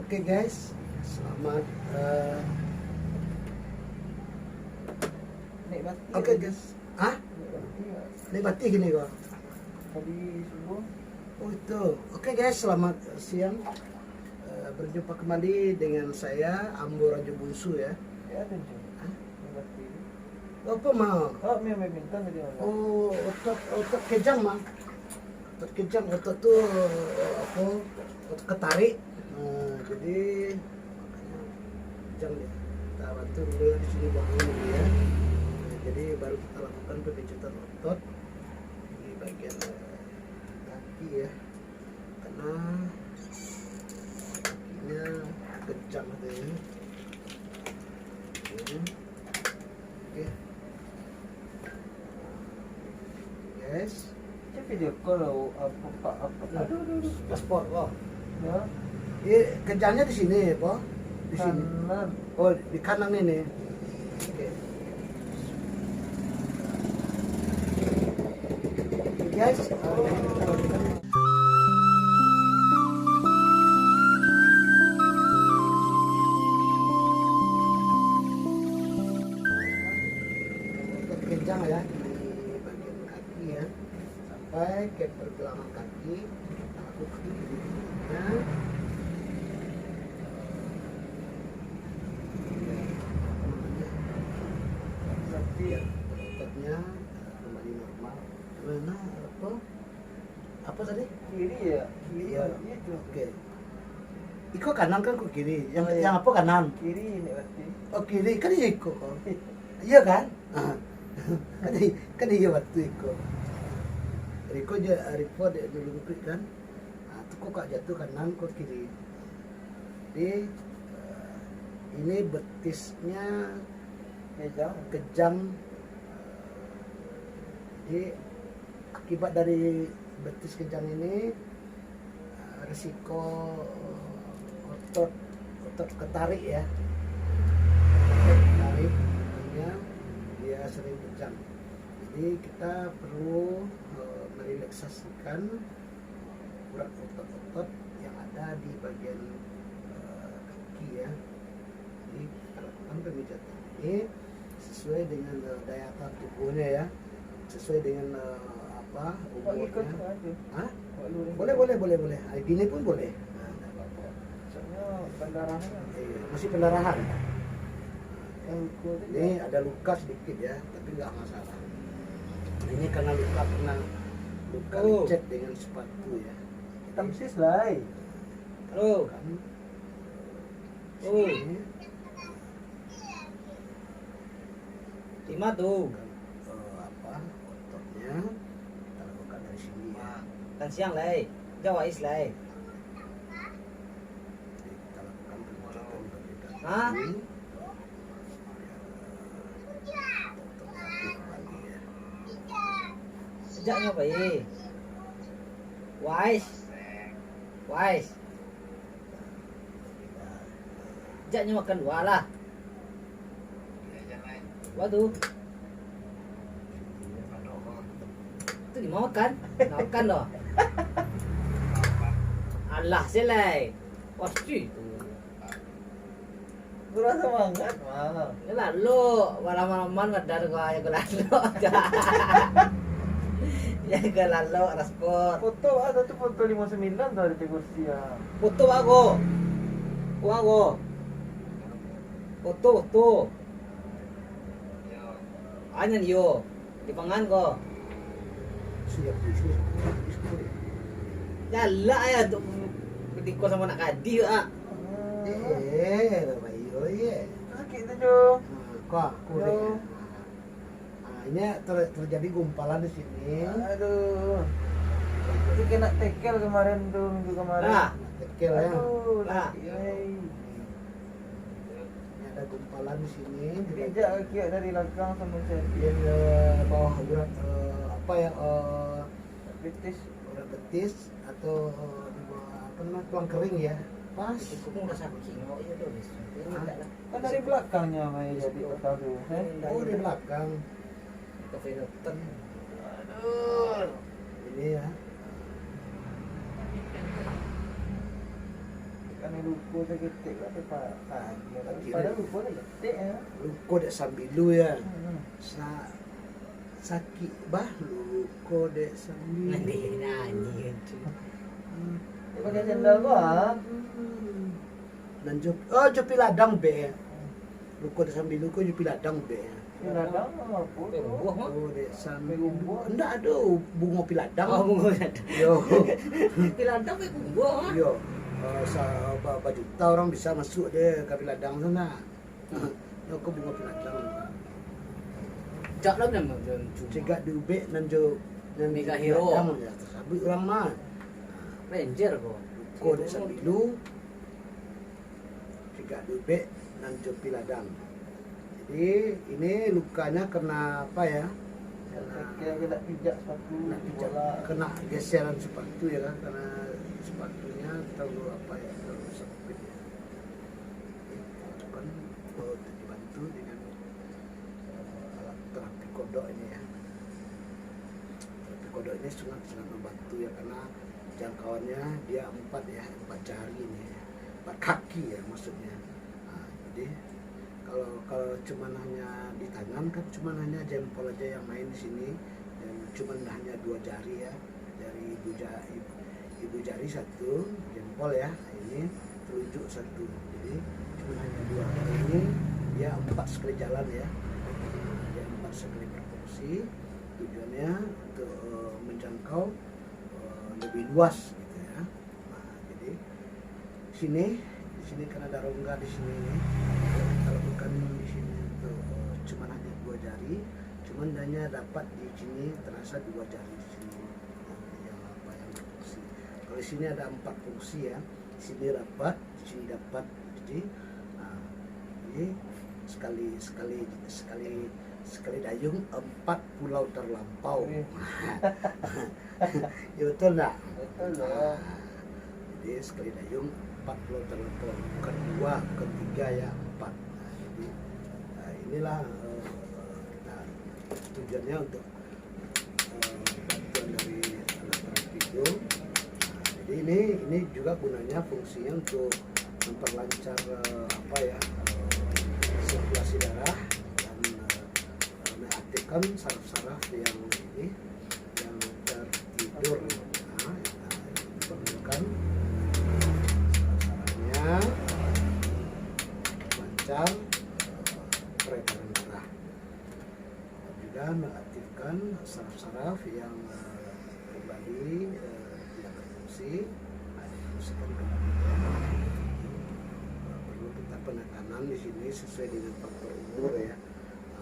Oke guys, selamat Nikmati. Oke guys. Hah? Nikmati gini kok. Tadi subuh. Oh itu. Oke guys, selamat siang. Berjumpa kembali dengan saya Ambo Rajo Bungsu ya. Ya ada juga. Hah? Nikmati. Apa mau? Oh, memang bintang tadi mana? Oh, otot kejang mah. Otot kejang, otot tuh apa? Otot ketarik. Nah, jadi makanya kejang ya. Kita bantu dulu ya di sini bangun dulu ya. Nah, jadi baru kita lakukan pemijatan otot di bagian kaki ya. Karena kakinya kejang katanya. Oke. Yes. Ini video call apa? Aduh. Paspor kok. Ya. Kejangnya di sini, Pak. Di sini. Kanan. Oh, di kanan ini. Oke. Oke, guys. Otot kejang ya di bagian kaki ya, sampai ke pergelangan kaki. Kita lakukan ya. Tapi Ototnya kembali normal. Mana apa tadi? kiri ya. Kiri Iya. itu. Oke. Iko kanan kan kok kiri. Yang Oh, iya. yang apa kanan? Kiri nikmati. Oh kiri kan iya Iko kok. Iya kan? Ah. kan iya waktu Iko. Riko dia dulu kan. Nah, tuh kok jatuh kanan kok kiri. Jadi ini betisnya Kejang. kejang. Jadi akibat dari betis kejang ini risiko otot ketarik ya, ketarik makanya dia sering kejang. Jadi kita perlu merelaksasikan urat otot-otot yang ada di bagian kaki ya. Jadi kita lakukan pemijatan ini sesuai dengan daya tahan tubuhnya ya, sesuai dengan Pak ikut umurnya. aja. Hah? Pak lu. Boleh. Gini pun boleh. Nah, nggak apa-apa. Soalnya pendarahan. Iya, masih pendarahan. Yang ikut Ini ada luka sedikit ya, tapi nggak masalah. Ini karena luka Oh. lecet dengan sepatu ya. Tamsis lah. Halo. Kan, Oh. sini, Lima tuh. ototnya kita lakukan dari sini ya. Kan siang lah. Jawa is lah. Jadi kita lakukan pemijatan bagian Hah? kaki. Ototnya aktif kembali ya. Sejaknya apa ye? Wise. Sejaknya makan dua lah. Waduh. Itu dimakan? Makan loh. Allah selai. Pasti itu. Kurang semangat mah. Ini lalu malam-malaman ngadar gua ya lalu. Ya lalu transport. Foto ada tuh foto 59 dari kursi ya. Foto aku. Foto. Anyan yo. Di pangan ko. Siap. Jala ya untuk di ko sama nak kadi ah. Bapak Iyo ya. Sakit tuh Jo. Kok kuning. Nah, ini terjadi gumpalan di sini. Aduh. Itu kena tekel kemarin tuh minggu kemarin. Nah, Tekel ya. Aduh, Nah. sakit. Ini ada gumpalan di sini. Pijak kaki dari belakang sama saya. Bagian bawah urat apa ya? Betis. Urat betis atau di bawah apa namanya tulang kering ya. Pas. aku pun rasa cingok ya tuh. Ini enggak lah. Kan dari belakangnya Mai jadi pertama tuh. Oh di belakang. Cafe dokter. Aduh. Ini ya. kan lupa seketik lah tepat Pagi padahal lagi. lupa dah ketik ya. Luko dek sambilu ya. Hmm. Sakit bah luko dek sambilu. Nyanyi itu. Dia pakai sandal gua. Dan Jopi ladang be. Luko dek sambilu ko Jopi ladang be. Dia ladang apa pun. Buah mah. Oh dek sambilu. Bumbu. Enggak ada bunga piladang. Oh, bunga ada. Yo. Piladang ke buah. Yo. Berapa juta orang bisa masuk deh ke piladang sana. Yo ko bunga piladang. Cak lah nama cuma. Cegak diubek nan jo nan Mega Hero. ya. Sabut orang mah. Ranger kok. Ko dek sambilu. Cegak diubek nan jo piladang. Jadi ini lukanya kena apa ya? Kayak nak pijak sepatu Kena pijak, bola. kena geseran sepatu ya kan, karena sepatunya terlalu apa ya, terlalu sempit ya. Itu kan untuk dibantu dengan alat terapi kodok ini ya. Terapi kodok ini sangat sangat membantu ya, karena jangkauannya dia 4 jari ini ya, 4 kaki ya maksudnya. Nah, jadi kalau cuman hanya di tangan kan cuman hanya jempol aja yang main di sini, dan cuman hanya 2 jari ya, dari ibu jari 1 jempol ya, ini telunjuk 1, jadi cuman hanya 2. Ini dia 4 sekali jalan ya, dia 4 sekali berfungsi, tujuannya untuk menjangkau lebih luas gitu ya. Nah, jadi di sini kan ada rongga di sini nih. Kalau bukan di sini tuh cuman hanya 2 jari, cuman hanya dapat di sini terasa 2 jari di sini yang berfungsi. Kalau di sini ada 4 fungsi ya, di sini dapat, di sini dapat, jadi sekali dayung 4 pulau terlampau. Ya betul nggak? Betul lah. Jadi sekali dayung 4 pulau terlampau, bukan 2, bukan 3 ya, 4. Jadi inilah tujuannya untuk bantuan dari alat terapi itu. Jadi ini juga gunanya fungsinya untuk memperlancar sirkulasi darah dan mengaktifkan saraf-saraf yang tertidur. Nah, dibangunkan saraf-sarafnya, lancar peredaran darah, dan juga mengaktifkan saraf-saraf yang kembali tidak berfungsi, difungsikan kembali. Perlu kita penekanan di sini sesuai dengan faktor umur ya,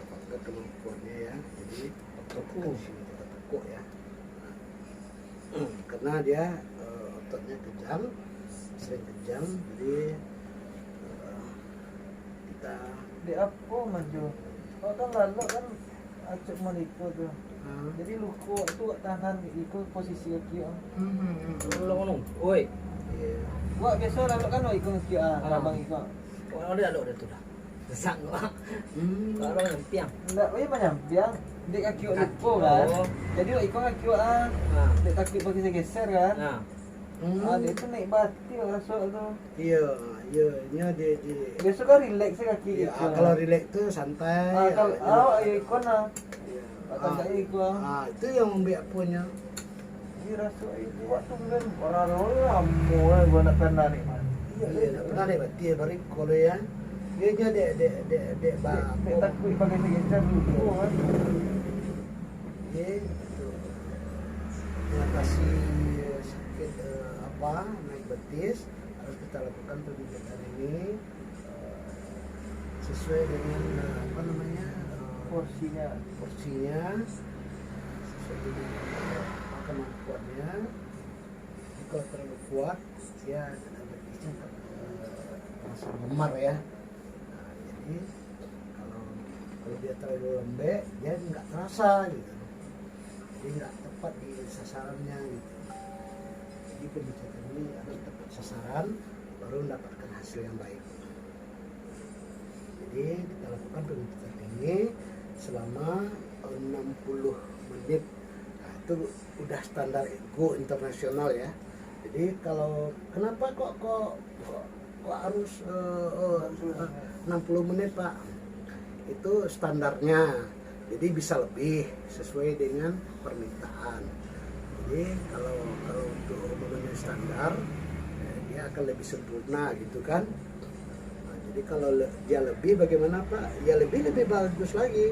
faktor kemampuannya ya. Jadi tekan di sini kita tekuk ya. Karena dia ototnya kejang, sering kejang, jadi kita Di apa maju? Kau kan lalu kan acuk menikah tuh. Jadi luku itu tangan ikut posisi kaki. Lu ngomong. Oi. iya, Gua biasa lalu kan ikut kaki rabang ikut. Kau ada tu dah. Besar kok. Kalau ngempiang. Enggak, banyak biang. Dek kaki lupa kan. Oh. Jadi ikut kaki Nah. dek kaki bagi geser kan. Nah. Dia itu naik bati rasuk tu. iya, ini dia Biasa kan relax kaki ya, gitu. kalau relax tuh santai. Kalau ikut nah. Iya. Atau tak ikut. Itu yang membiak punya. Ini rasuk itu waktu kan orang lama gua nak pernah ni. Iya, nak pernah deh berarti balik kalau ya. Dia nya dek Dek takut pakai geser dulu kan. Gitu. Mengatasi sakit naik betis, harus kita lakukan pemijatan ini sesuai dengan Porsinya. porsinya, sesuai dengan kemampuannya. Jadi kalau terlalu kuat, dia betisnya langsung memar ya. Nah, jadi kalau dia terlalu lembek, dia nggak terasa gitu. Jadi nggak tepat di sasarannya gitu. Jadi pemijatan ini harus tepat sasaran, baru mendapatkan hasil yang baik. Jadi kita lakukan pemijatan ini selama 60 menit. Nah, itu udah standar go internasional ya. Jadi kalau kenapa kok harus 60 menit Pak? Itu standarnya. Jadi bisa lebih sesuai dengan permintaan. Jadi kalau untuk memenuhi standar dia akan lebih sempurna gitu kan. Nah, jadi kalau dia lebih bagaimana Pak? Ya lebih bagus lagi.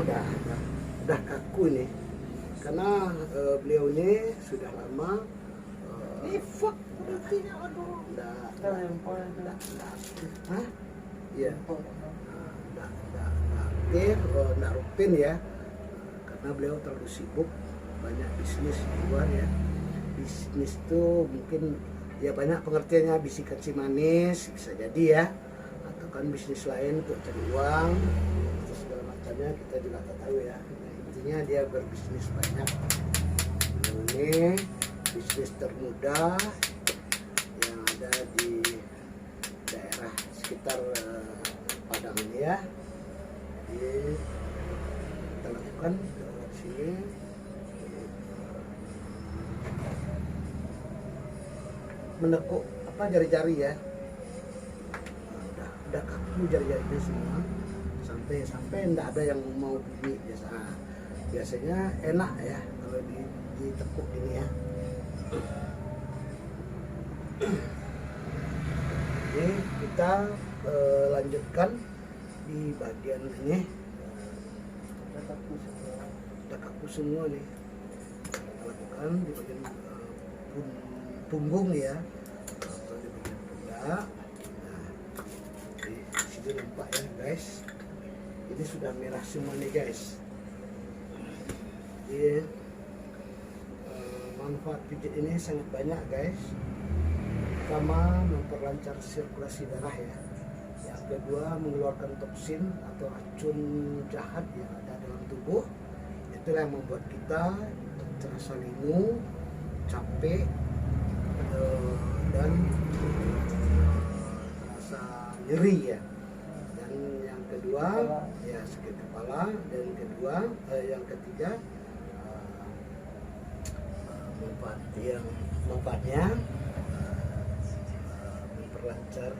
Nah, udah kaku nih karena beliau ini sudah lama Fuck, berarti aduh. enggak aktif. Hah? Iya. Enggak aktif, enggak rutin ya. Karena beliau terlalu sibuk, banyak bisnis di luar ya. Bisnis tuh mungkin ya banyak pengertiannya, bisikan si manis bisa jadi ya. Atau kan bisnis lain untuk cari uang, atau segala macamnya kita juga tak tahu ya. Nah, intinya dia berbisnis banyak. Ini bisnis termuda yang ada di daerah sekitar Padang ini ya. Jadi kita lakukan ke sini. Menekuk apa jari-jari ya. Udah kaku jari-jarinya semua. Sampai enggak ada yang mau bunyi biasanya enak ya kalau ditekuk ini ya. Ini kita lanjutkan di bagian ini. Udah kaku semua nih. Kita lakukan di bagian punggung ya, atau di bagian pundak. Nah, di sini nampak ya guys. Ini sudah merah semua nih guys. Jadi manfaat pijit ini sangat banyak guys. Pertama, memperlancar sirkulasi darah ya. Yang kedua, mengeluarkan toksin atau racun jahat yang ada dalam tubuh. Itulah yang membuat kita terasa linglung, capek, dan terasa nyeri ya. Dan yang kedua ya sakit kepala. Dan yang ketiga manfaatnya memperlancar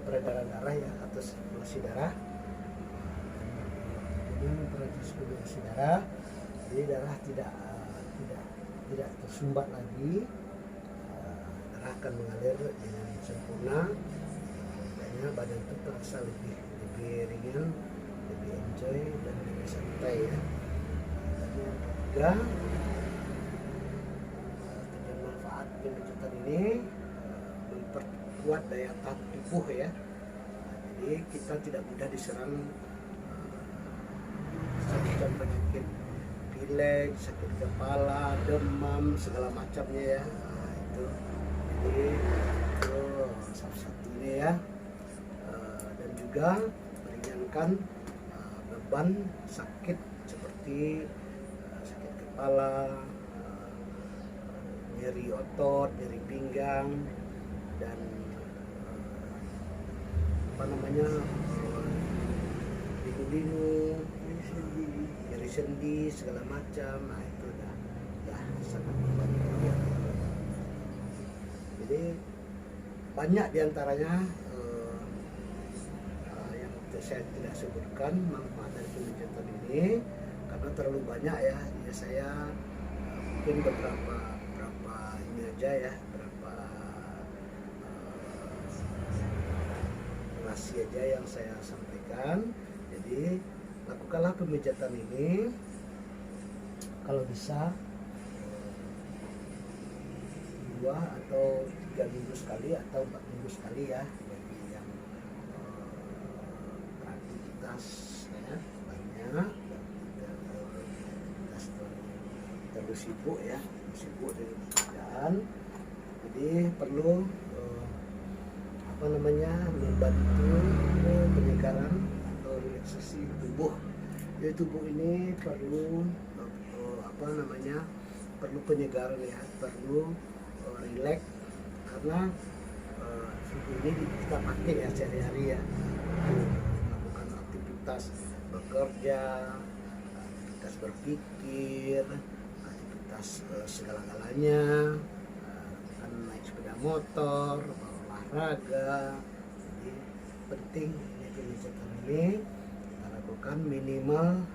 peredaran darah ya, atau sirkulasi darah. Jadi memperlancar sirkulasi darah, jadi darah tidak tersumbat lagi, darah akan mengalir dengan sempurna. Makanya badan itu terasa lebih ringan, lebih enjoy dan lebih santai ya. Dan yang ketiga, manfaat pemijatan ini memperkuat daya tahan tubuh ya. Jadi kita tidak mudah diserang macam penyakit pilek, sakit kepala, demam, segala macamnya ya. Nah, itu jadi itu salah satunya ya. Dan juga meringankan beban sakit seperti sakit kepala, nyeri otot, nyeri pinggang, dan lingu-lingu, nyeri sendi, segala macam. Nah itu udah sangat membantu ya. Jadi banyak diantaranya yang saya tidak sebutkan manfaat dari pemijatan ini karena terlalu banyak ya. Ya saya mungkin beberapa ini aja ya, berapa rahasia aja yang saya sampaikan. Jadi lakukanlah pemijatan ini kalau bisa 2 atau 3 minggu sekali atau 4 minggu sekali ya, bagi yang beraktivitas ya, banyak beraktivitas terlalu sibuk ya, sibuk dengan pekerjaan. Jadi perlu membantu penyegaran atau relaksasi tubuh. Jadi tubuh ini perlu perlu penyegaran ya, perlu rileks karena tubuh ini kita pakai ya sehari-hari ya, melakukan aktivitas bekerja, aktivitas berpikir, aktivitas atas segala-galanya, kan naik sepeda motor, olahraga. Jadi penting ini pemijatan ini kita lakukan minimal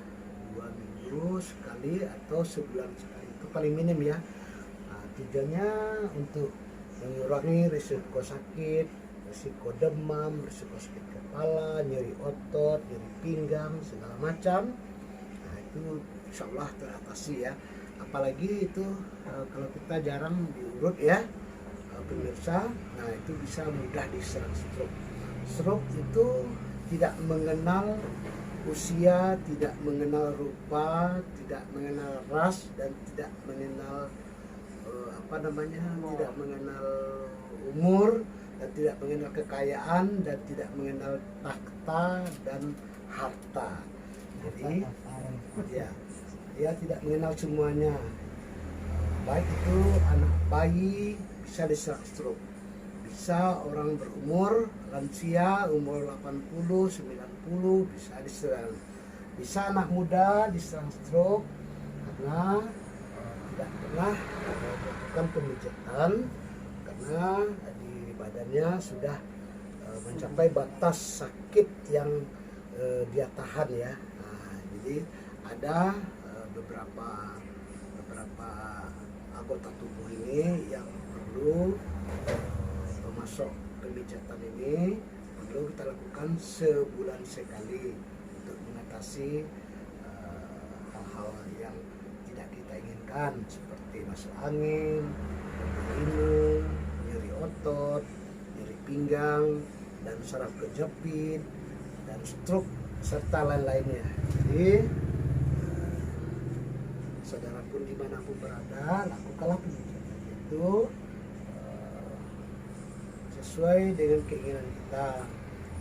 2 minggu sekali atau sebulan sekali, itu paling minim ya. Tujuannya untuk mengurangi risiko sakit, risiko demam, risiko sakit kepala, nyeri otot, nyeri pinggang, segala macam. Nah itu insya Allah teratasi ya. Apalagi itu kalau kita jarang diurut ya pemirsa, nah itu bisa mudah diserang stroke. Stroke itu tidak mengenal usia, tidak mengenal rupa, tidak mengenal ras, dan tidak mengenal tidak mengenal umur, dan tidak mengenal kekayaan, dan tidak mengenal takhta dan harta. Jadi ya, dia tidak mengenal semuanya. Baik itu anak bayi bisa diserang stroke, bisa orang berumur lansia umur 80, 90 bisa diserang, bisa anak muda diserang stroke karena tidak pernah melakukan pemijatan, karena di badannya sudah mencapai batas sakit yang dia tahan ya. Nah, jadi ada beberapa anggota tubuh ini yang perlu memasuk pemijatan ini, perlu kita lakukan sebulan sekali untuk mengatasi hal-hal yang tidak kita inginkan seperti masuk angin, hidung, nyeri otot, nyeri pinggang, dan saraf kejepit, dan stroke serta lain-lainnya. Jadi saudara pun dimanapun berada, lakukanlah pemijatan itu sesuai dengan keinginan kita,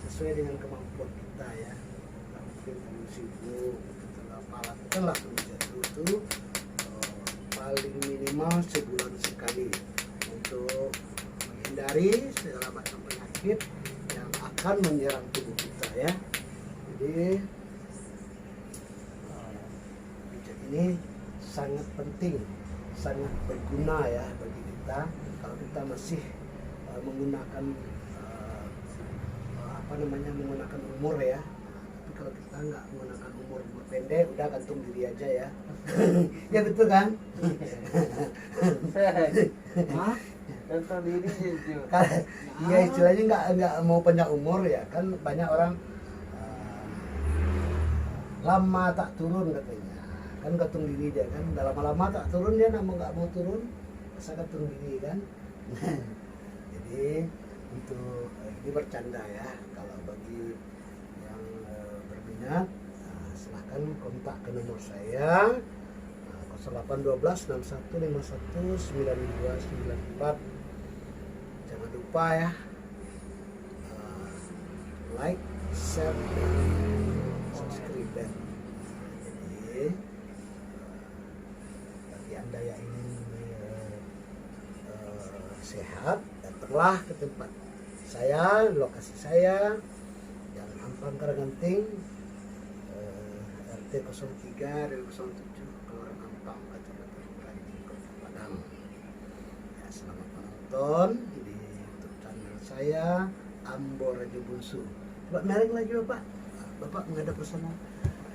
sesuai dengan kemampuan kita ya. Mungkin kamu sibuk, lakukanlah pemijatan itu paling minimal sebulan sekali untuk menghindari segala macam penyakit yang akan menyerang tubuh kita ya. Jadi pijat ini sangat penting, sangat berguna ya bagi kita kalau kita masih menggunakan menggunakan umur ya. Tapi kalau kita nggak menggunakan umur pendek, udah gantung diri aja ya. Ya betul kan? Gantung diri itu. Iya istilahnya nggak mau panjang umur ya kan, banyak orang lama tak turun katanya, kan gantung diri dia kan, udah lama-lama tak turun dia nggak mau turun, masa gantung diri kan. Jadi untuk ini bercanda ya, kalau bagi yang berminat silahkan kontak ke nomor saya 0812 6151 9294. Jangan lupa ya like, share, dan subscribe. Jadi bagi anda yang ingin sehat, datanglah ke tempat saya, lokasi saya, Jalan Ampang Karanggenting, RT 03 RW 07, Kelurahan Ampang, Kecamatan Keranji, Kota Padang. Ya, selamat menonton di YouTube channel saya, Ambo Rajo Bunsu. Coba mereng lagi Bapak. Bapak menghadap ke sana.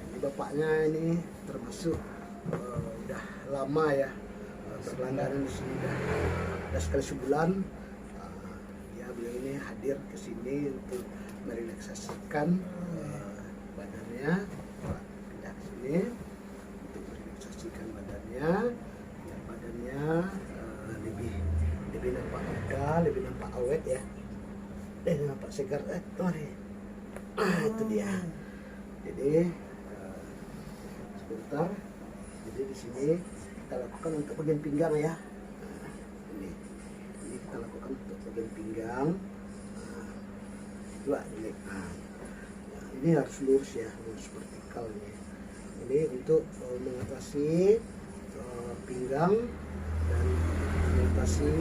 Ini bapaknya ini termasuk udah lama ya berlangganan di sini, udah sekali sebulan. Beliau ini hadir ke sini untuk merelaksasikan badannya, pindah ke sini untuk merelaksasikan badannya, biar badannya lebih nampak muda, lebih nampak awet ya, nampak segar. Itu dia. Jadi sebentar. Jadi di sini kita lakukan untuk bagian pinggang ya. Ini kita lakukan untuk bagian pinggang. Dua ini. Ini harus lurus ya, lurus vertikal ini. Ini untuk mengatasi pinggang dan mengatasi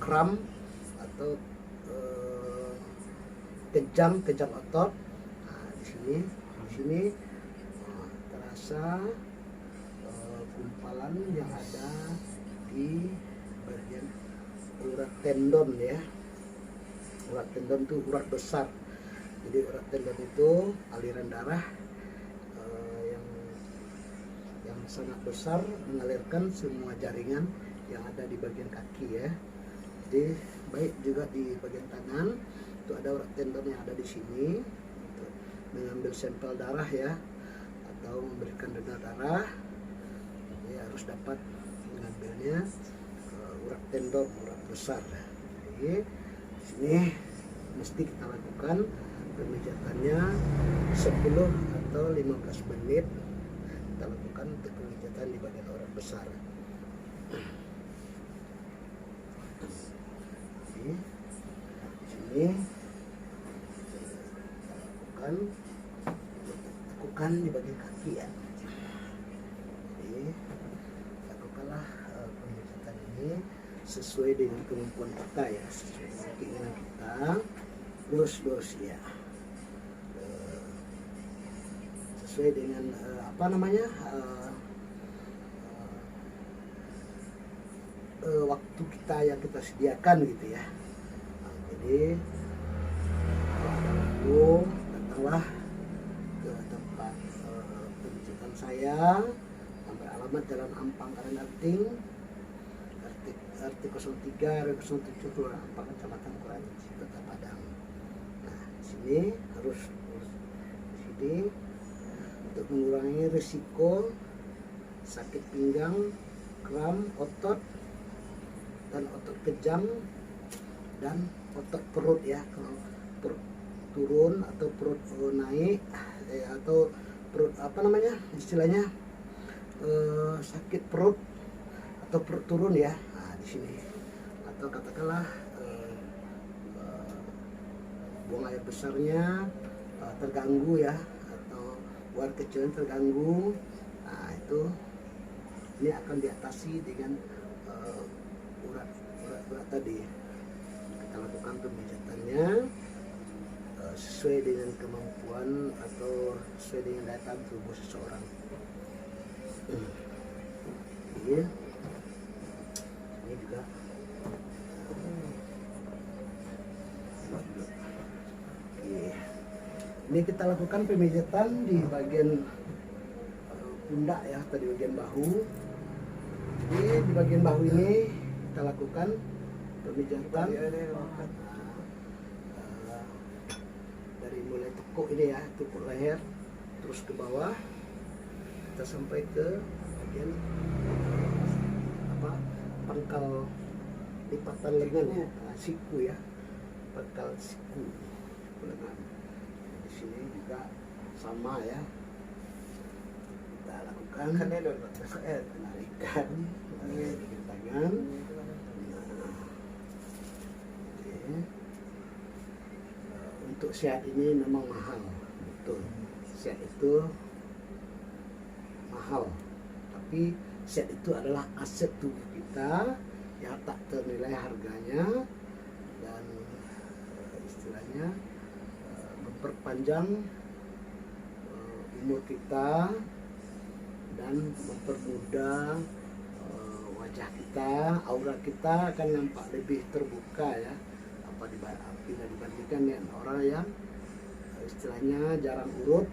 kram atau kejang otot. Nah, di sini memeriksa gumpalan yang ada di bagian urat tendon ya. Urat tendon itu urat besar. Jadi urat tendon itu aliran darah yang sangat besar mengalirkan semua jaringan yang ada di bagian kaki ya. Jadi baik juga di bagian tangan itu ada urat tendon yang ada di sini. Untuk mengambil sampel darah ya atau memberikan donor darah, ya harus dapat mengambilnya urat tendon, urat besar. Jadi di sini mesti kita lakukan pemijatannya 10 atau 15 menit. Kita lakukan untuk pemijatan di bagian urat besar. Jadi di sini kita lakukan di bagian kaki ya. Jadi lakukanlah pemijatan ini sesuai dengan kemampuan kita ya, sesuai dengan keinginan kita. Dos ya, sesuai dengan apa namanya waktu kita yang kita sediakan gitu ya. Jadi kalau ada waktu datanglah ke tempat pemijatan saya, sampai alamat Jalan Ampang Karangating, RT 03 RW 07 Kelurahan Ampang, Kecamatan Kuranci, Kota Padang. Nah, di sini harus di sini untuk mengurangi risiko sakit pinggang, kram otot dan otot kejang dan otot perut ya. Kalau perut turun atau perut naik atau perut apa namanya istilahnya sakit perut atau perut turun ya. Nah, di sini atau katakanlah buang air besarnya terganggu ya, atau buang kecilnya terganggu. Nah, itu ini akan diatasi dengan urat tadi. Kita lakukan pemijatannya sesuai dengan kemampuan atau sesuai dengan daya tahan tubuh seseorang. Ini juga ini kita lakukan pemijatan di bagian pundak ya, atau di bagian bahu. Jadi di bagian bahu ini kita lakukan pemijatan dari mulai tekuk ini ya, tekuk leher terus ke bawah, kita sampai ke bagian pangkal lipatan lengan ya, siku ya, pangkal siku lengan. Di sini juga sama ya, kita lakukan penarikan dengan tangan. Untuk sehat ini memang mahal, betul. Sehat itu mahal, tapi sehat itu adalah aset tubuh kita yang tak ternilai harganya, dan istilahnya memperpanjang umur kita dan mempermudah wajah kita, aura kita akan nampak lebih terbuka ya, bila dibandingkan dengan orang yang istilahnya jarang urut,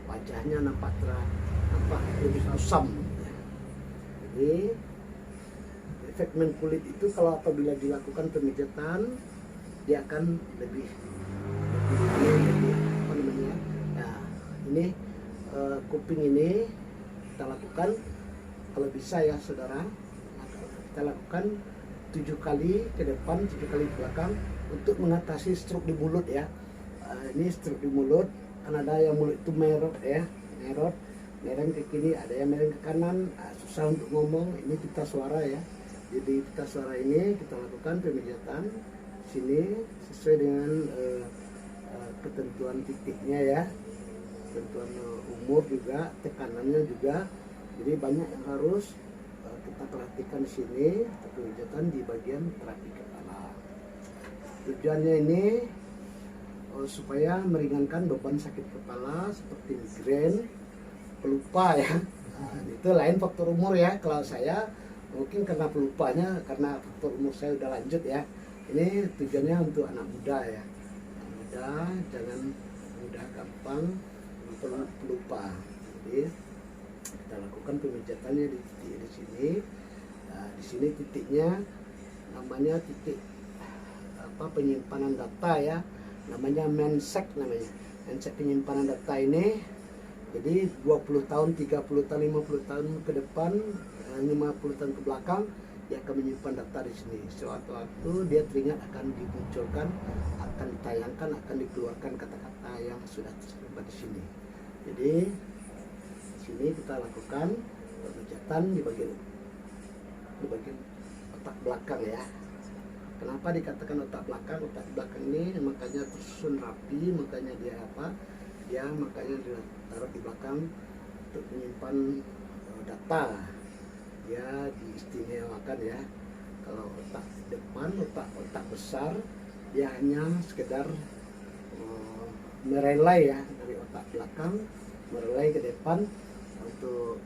wajahnya nampak lebih kusam ya. Jadi efek kulit itu kalau apabila dilakukan pemijatan dia akan lebih apa namanya ya, ini kuping ini kita lakukan kalau bisa ya saudara, kita lakukan 7 kali ke depan, 7 kali ke belakang untuk mengatasi stroke di mulut ya. Ini stroke di mulut, kan ada yang mulut itu merot ya, mereng ke kiri, ada yang mereng ke kanan, susah untuk ngomong. Ini pita suara ya. Jadi pita suara ini kita lakukan pemijatan sini sesuai dengan ketentuan titiknya ya, ketentuan umur juga, tekanannya juga. Jadi banyak yang harus kita perhatikan di sini, pemijatan di bagian terapi kepala. Tujuannya ini supaya meringankan beban sakit kepala seperti migrain, pelupa ya. Nah, itu lain faktor umur ya. Kalau saya mungkin karena pelupanya, karena faktor umur saya udah lanjut ya. Ini tujuannya untuk anak muda ya. Anak muda jangan mudah gampang pelupa. Jadi kita lakukan pemijatannya di titik di sini. Nah, di sini titiknya namanya titik penyimpanan data ya, namanya mensec namanya. Mensec penyimpanan data ini, jadi 20 tahun, 30 tahun, 50 tahun ke depan, 50 tahun ke belakang dia akan menyimpan data di sini. Sewaktu-waktu dia teringat akan dimunculkan, akan ditayangkan, akan dikeluarkan kata-kata yang sudah tersebar di sini. Jadi di sini kita lakukan pemijatan di bagian otak belakang ya. Kenapa dikatakan otak belakang? Otak belakang ini makanya tersusun rapi, makanya dia apa? Dia makanya ditaruh di belakang untuk menyimpan data. Dia diistimewakan ya. Kalau otak depan, otak besar, dia hanya sekedar merelay ya dari otak belakang, merelay ke depan untuk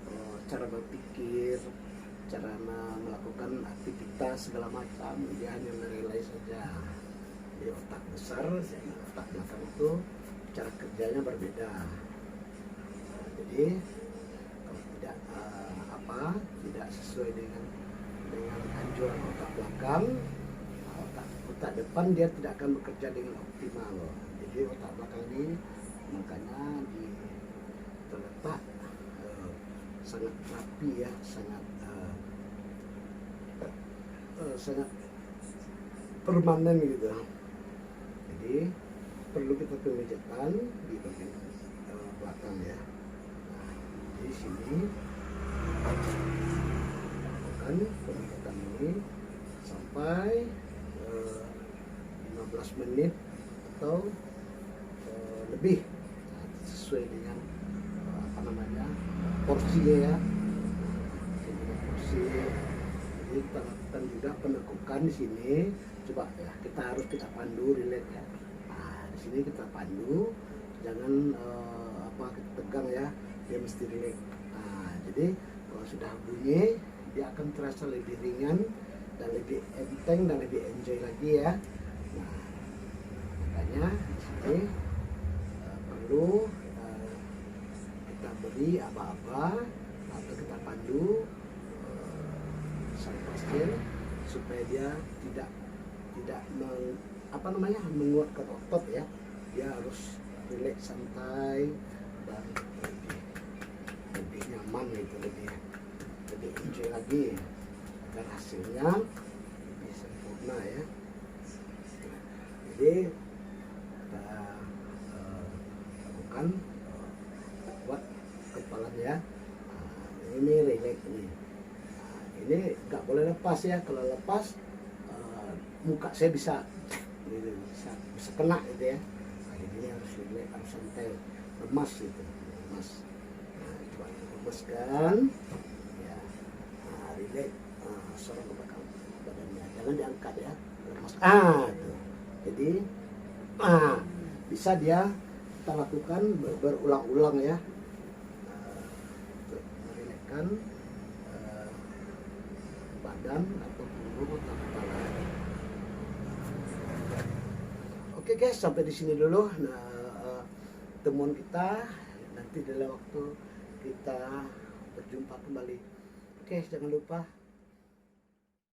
cara berpikir, cara melakukan aktivitas segala macam. Dia hanya merelay saja. Jadi otak besar, otak belakang itu cara kerjanya berbeda. Jadi kalau tidak tidak sesuai dengan anjuran otak belakang, otak depan dia tidak akan bekerja dengan optimal. Jadi otak belakang ini makanya terletak sangat rapi ya, sangat permanen gitu. Jadi perlu kita pemijatan di bagian belakang ya. Nah, di sini lakukan pemijatan ini sampai 15 menit atau lebih, sesuai dengan porsinya ya. Porsi. Jadi kita lakukan juga penekukan di sini. Coba ya, kita pandu relate ya. Nah, di sini kita pandu, jangan kita tegang ya, dia mesti relate. Nah, jadi kalau sudah bunyi, dia akan terasa lebih ringan dan lebih enteng dan lebih enjoy lagi ya. Nah, makanya di sini perlu kita beri aba-aba atau kita pandu sang pasien supaya dia tidak menguatkan otot ya. Dia harus relax, santai dan lebih nyaman gitu, lebih enjoy lagi agar hasilnya lebih sempurna ya. Jadi kita lakukan buat kepalanya. Ini relax nih. Ini nggak boleh lepas ya. Kalau lepas muka saya bisa kena gitu ya. Nah, ini harus relax, harus santai, lemas gitu, lemas. Nah, coba lemaskan ya. Nah, relax, sorong ke belakang badannya, jangan diangkat ya, lemas. Tuh. Jadi bisa dia kita lakukan berulang-ulang ya, untuk merelakskan badan atau tubuh atau kepala. Oke guys, sampai di sini dulu. Nah, temuan kita nanti dalam waktu kita berjumpa kembali. Oke, jangan lupa